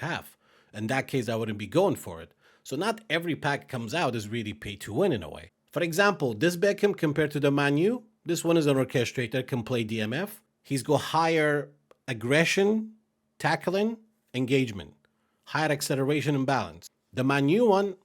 have. In that case, I wouldn't be going for it. So not every pack comes out is really pay to win in a way. For example, this Beckham compared to the Manu, this one is an orchestrator, can play DMF. He's got higher aggression, tackling, engagement, higher acceleration and balance. The Manu one,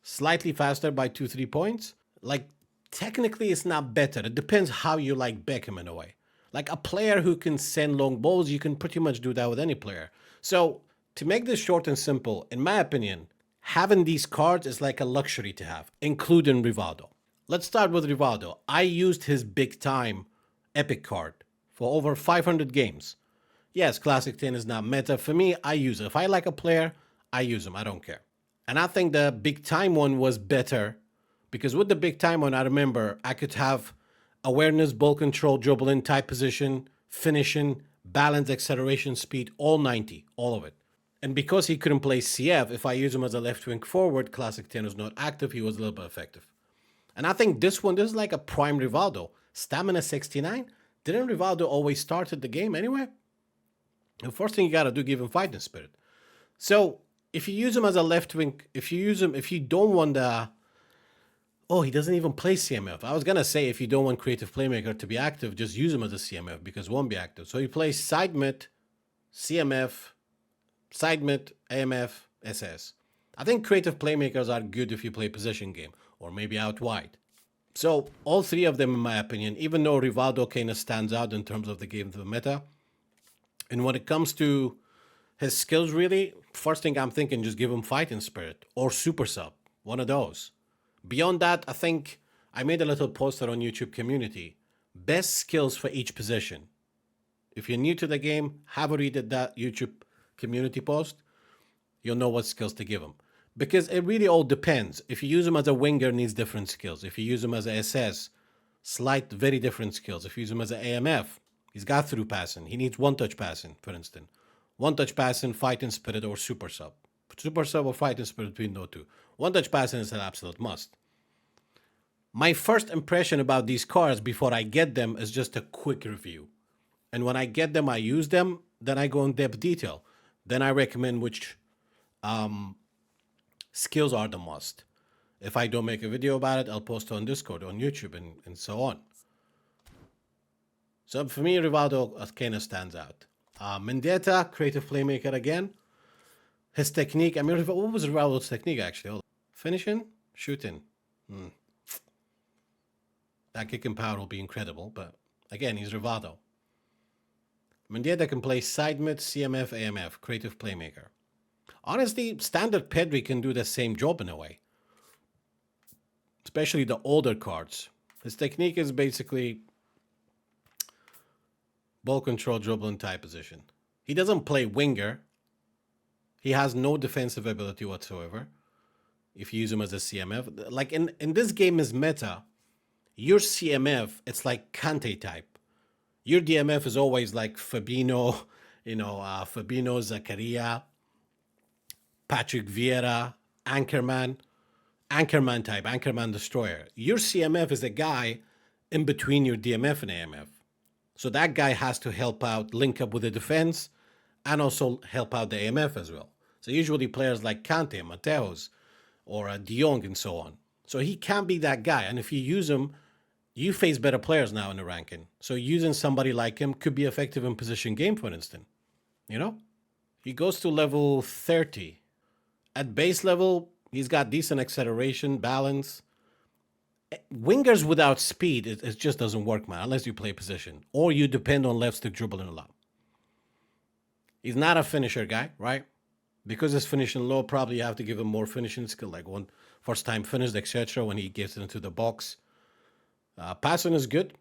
slightly faster by 2-3 points. Like, technically it's not better. It depends how you like Beckham in a way. Like a player who can send long balls, you can pretty much do that with any player. So to make this short and simple, in my opinion, having these cards is like a luxury to have, including Rivaldo. Let's start with Rivaldo. I used his big time epic card for over 500 games. Yes, Classic 10 is not meta. For me, I use it. If I like a player, I use him. I don't care. And I think the big time one was better because with the big time one, I remember I could have awareness, ball control, dribble in, tight position, finishing, balance, acceleration, speed, all 90, all of it. And because he couldn't play CF, if I use him as a left wing forward, Classic 10 was not active, he was a little bit effective. And I think this is like a prime Rivaldo. Stamina 69. Didn't Rivaldo always start at the game anyway? The first thing you gotta do, give him fighting spirit. So if you use him as a left wing, if you don't want the, oh, he doesn't even play CMF. I was gonna say if you don't want creative playmaker to be active, just use him as a CMF because it won't be active. So he plays side mid, CMF, side mid, AMF, SS. I think creative playmakers are good if you play possession game or maybe out wide. So all three of them, in my opinion, even though Rivaldo kind of stands out in terms of the game of the meta, and when it comes to his skills, really, first thing I'm thinking, just give him fighting spirit or super sub, one of those. Beyond that, I think I made a little poster on YouTube community. Best skills for each position. If you're new to the game, have a read at that YouTube community post. You'll know what skills to give him. Because it really all depends. If you use him as a winger, needs different skills. If you use him as a SS, very different skills. If you use him as an AMF, he's got through passing. He needs one-touch passing, for instance. One-touch passing, fighting spirit, or super sub. Super sub or fighting spirit between those two. One-touch passing is an absolute must. My first impression about these cards before I get them is just a quick review. And when I get them, I use them, then I go in depth detail. Then I recommend which skills are the must. If I don't make a video about it, I'll post it on Discord, on YouTube, and so on. So for me, Rivaldo kind of stands out. Mendieta, creative playmaker again. His technique, I mean, what was Rivaldo's technique actually? Finishing? Shooting. That kicking power will be incredible, but again, he's Rivaldo. Mendieta can play side mid, CMF, AMF, creative playmaker. Honestly, standard Pedri can do the same job in a way. Especially the older cards. His technique is basically ball control, dribble, and tie position. He doesn't play winger. He has no defensive ability whatsoever. If you use him as a CMF. Like in this game is meta, your CMF, it's like Kante type. Your DMF is always like Fabinho, Fabinho, Zakaria, Patrick Vieira, Anchorman type, Anchorman Destroyer. Your CMF is a guy in between your DMF and AMF. So that guy has to help out, link up with the defense, and also help out the AMF as well. So usually players like Kante, Mateos, or De Jong and so on. So he can be that guy. And if you use him, you face better players now in the ranking. So using somebody like him could be effective in position game, for instance. He goes to level 30. At base level, he's got decent acceleration, balance. Wingers without speed, it just doesn't work, man, unless you play position. Or you depend on left stick dribbling a lot. He's not a finisher guy, right? Because he's finishing low, probably you have to give him more finishing skill, like one first time finished, etc. when he gets into the box. Passing is good.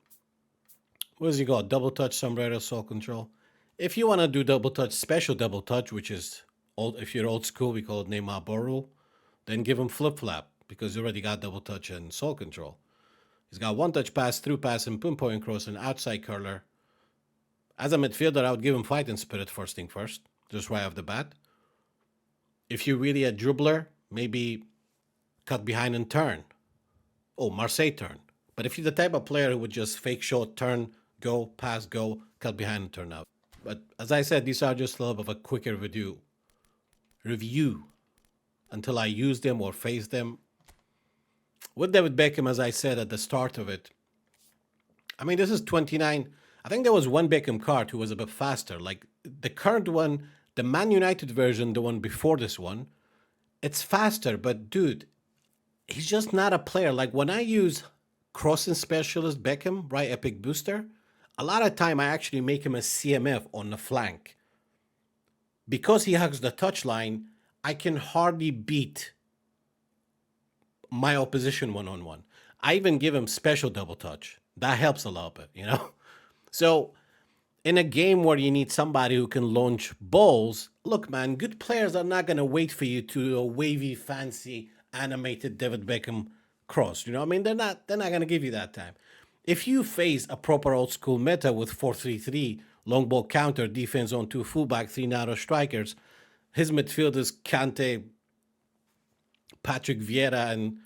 What does he got? Double touch, sombrero, soul control. If you want to do double touch, special double touch, which is old, if you're old school, we call it Neymar ball rule, then give him flip flap because he already got double touch and soul control. He's got one touch pass, through pass, and pinpoint cross, and outside curler. As a midfielder, I would give him fighting spirit first thing first, just right off the bat. If you're really a dribbler, maybe cut behind and turn. Oh, Marseille turn. But if you're the type of player who would just fake shot, turn, go, pass, go, cut behind and turn out. But as I said, these are just a little bit of a quicker review review until I use them or face them. With David Beckham, as I said at the start of it, I mean, this is 29. I think there was one Beckham card who was a bit faster. Like the current one, the Man United version, the one before this one, it's faster. But dude, he's just not a player. Like when I use crossing specialist Beckham, right, Epic Booster, a lot of time I actually make him a CMF on the flank. Because he hugs the touchline, I can hardly beat my opposition one-on-one. I even give him special double touch. That helps a little bit, you know? So in a game where you need somebody who can launch balls, look, man, good players are not going to wait for you to do a wavy, fancy, animated David Beckham cross. You know what I mean? They're not going to give you that time. If you face a proper old school meta with 4-3-3, long ball counter, defense on two fullback, three narrow strikers, his midfield is Kante, Patrick Vieira, and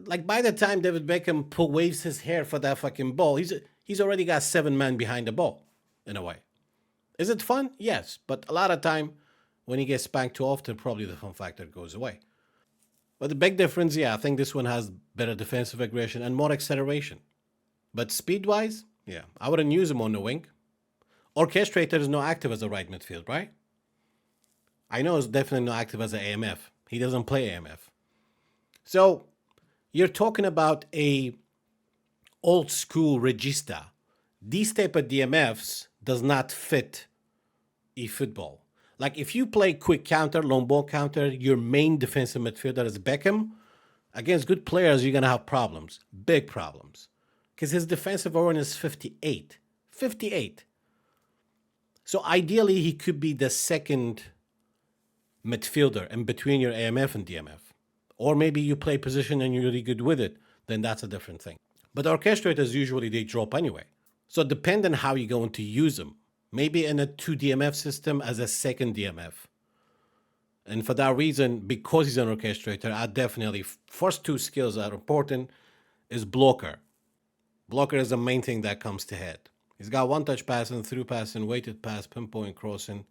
like by the time David Beckham waves his hair for that fucking ball, he's already got 7 men behind the ball, in a way. Is it fun? Yes, but a lot of time when he gets spanked too often, probably the fun factor goes away. But the big difference, yeah, I think this one has better defensive aggression and more acceleration. But speed-wise, yeah, I wouldn't use him on the wing. Orchestrator is not active as a right midfield, right? I know it's definitely not active as an AMF. He doesn't play AMF. So you're talking about a old school regista. These type of DMFs does not fit eFootball. Like if you play quick counter, long ball counter, your main defensive midfielder is Beckham, against good players, you're going to have problems. Big problems. Because his defensive awareness is 58. 58. So ideally, he could be the second midfielder in between your AMF and DMF. Or maybe you play position and you're really good with it, then that's a different thing. But orchestrators, usually they drop anyway. So depend on how you're going to use them. Maybe in a 2 DMF system as a second DMF. And for that reason, because he's an orchestrator, I definitely, first 2 skills that are important is blocker. Blocker is the main thing that comes to head. He's got one-touch passing, through passing, weighted pass, pinpoint crossing,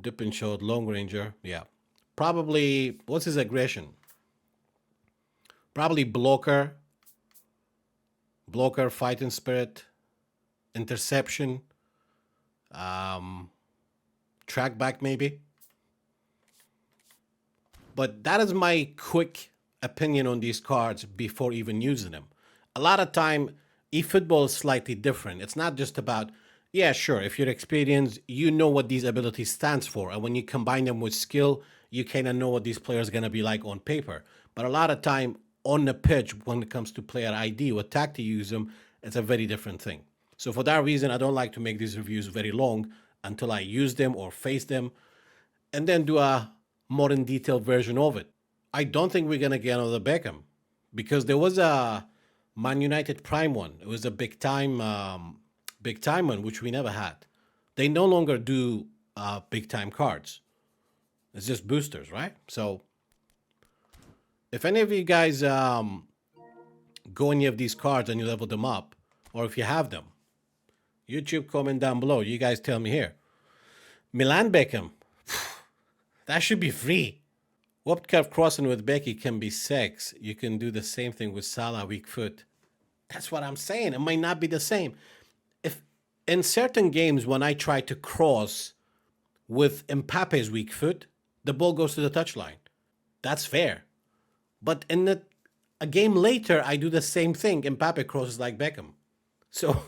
dip and shot, long ranger. Yeah. Probably, what's his aggression? Probably blocker, fighting spirit, interception, track back maybe. But that is my quick opinion on these cards before even using them. A lot of time, eFootball is slightly different. It's not just about, yeah, sure, if you're experienced, you know what these abilities stands for. And when you combine them with skill, you kind of know what these players are going to be like on paper. But a lot of time on the pitch, when it comes to player ID, what tactic you use them, it's a very different thing. So for that reason, I don't like to make these reviews very long until I use them or face them and then do a more in detail version of it. I don't think we're going to get another Beckham because there was a Man United Prime one. It was a big time one, which we never had. They no longer do big time cards. It's just boosters, right? So if any of you guys go any of these cards and you level them up, or if you have them, YouTube comment down below. You guys tell me here. Milan Beckham. That should be free. Whooped curve crossing with Becky can be sex. You can do the same thing with Salah weak foot. That's what I'm saying. It might not be the same. If in certain games when I try to cross with Mbappe's weak foot, the ball goes to the touchline. That's fair. But in a game later, I do the same thing. Mbappe crosses like Beckham. So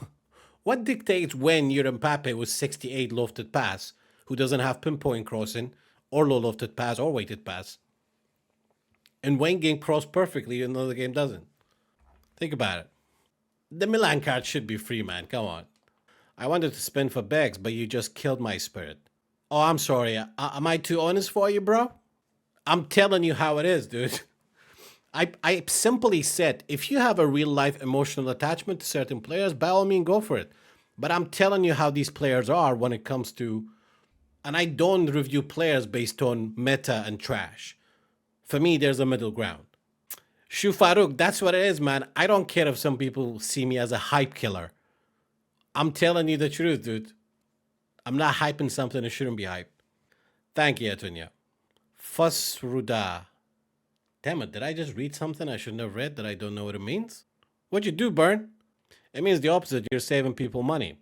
what dictates when you're Mbappe with 68 lofted pass, who doesn't have pinpoint crossing, or low lofted pass, or weighted pass, and one game cross perfectly, and another game doesn't? Think about it. The Milan card should be free, man. Come on. I wanted to spin for bags, but you just killed my spirit. Oh, I'm sorry. Am I too honest for you, bro? I'm telling you how it is, dude. I simply said, if you have a real life emotional attachment to certain players, by all means, go for it. But I'm telling you how these players are when it comes to, and I don't review players based on meta and trash. For me, there's a middle ground. Shu Farouk, that's what it is, man. I don't care if some people see me as a hype killer. I'm telling you the truth, dude. I'm not hyping something that shouldn't be hyped. Thank you, Atunya. Fasruda. Damn it, did I just read something I shouldn't have read that I don't know what it means? What'd you do, Burn? It means the opposite. You're saving people money.